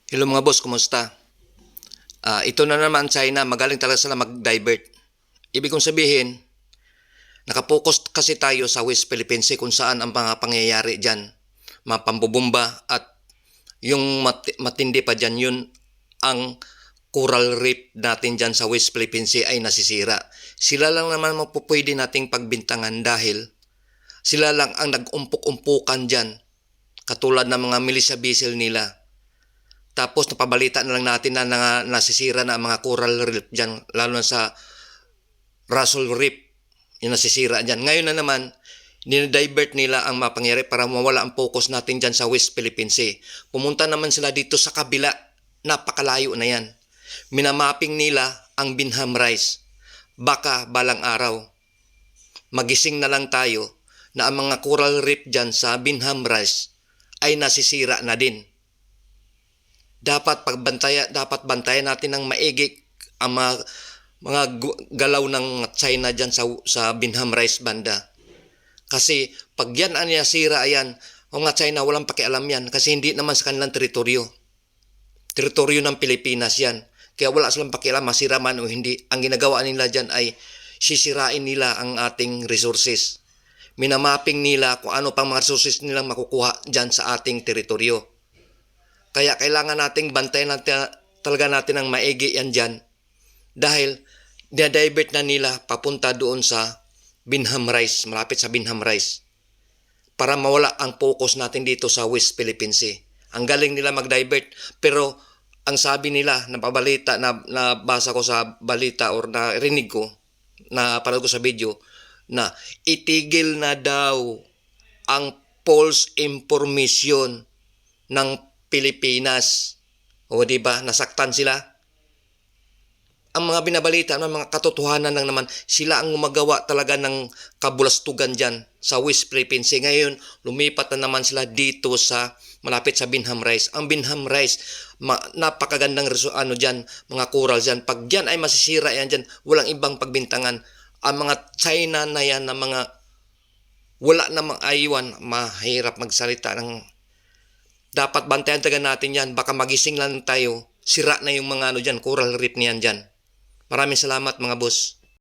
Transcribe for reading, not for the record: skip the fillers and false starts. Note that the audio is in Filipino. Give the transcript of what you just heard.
Hello mga boss, kumusta? Ito na naman China, magaling talaga sila mag-divert. Ibig kong sabihin, nakapokus kasi tayo sa West Philippines kung saan ang mga pangyayari dyan. Mga pambubumba at yung matindi pa dyan, yun ang coral reef natin dyan sa West Philippines ay nasisira. Sila lang naman mapupwede nating pagbintangan dahil sila lang ang nag-umpok-umpukan dyan katulad ng mga militia vessel nila. Tapos napabalita na lang natin na nasisira na ang mga coral reef dyan, lalo na sa Russell Reef, yung nasisira dyan. Ngayon na naman, dinidivert nila ang mga pangyayari para mawala ang focus natin dyan sa West Philippine Sea. Pumunta naman sila dito sa kabila, napakalayo na yan. Minamapping nila ang Binham Rise. Baka balang araw, magising na lang tayo na ang mga coral reef dyan sa Binham Rise ay nasisira na din. Dapat bantayan natin ng maigi ang mga galaw ng China dyan sa Binham Rise banda. Kasi pag yan ang nasira yan, mga China walang pakialam yan kasi hindi naman sa kanilang teritoryo. Teritoryo ng Pilipinas yan. Kaya wala silang pakialam masira man o hindi. Ang ginagawa nila dyan ay sisirain nila ang ating resources. Minamapping nila kung ano pang mga resources nilang makukuha dyan sa ating teritoryo. Kaya kailangan nating bantayan talaga natin ang maigi yan dyan. Dahil dinadivert na nila papunta doon sa Binham Rise, malapit sa Binham Rise. Para mawala ang focus natin dito sa West Philippine Sea. Ang galing nila mag-divert. Pero ang sabi nila, napabalita, nabasa ko sa balita or narinig ko, napanood ko sa video, na itigil na daw ang false information ng Pilipinas. O di ba, nasaktan sila. Ang mga binabalita ng mga katotohanan lang naman, sila ang gumagawa talaga ng kabulastugan dyan sa West Philippines. Ngayon, lumipat na naman sila dito sa malapit sa Binham Rise. Ang Binham Rise, napakagandang dyan, mga coral dyan. Pag yan ay masisira yan dyan, walang ibang pagbintangan. Ang mga China na yan, na mga wala namang aywan, mahirap magsalita ng dapat bantayan taga natin yan. Baka magising lang tayo. Sira na yung mga dyan, coral reef niyan dyan. Maraming salamat mga boss.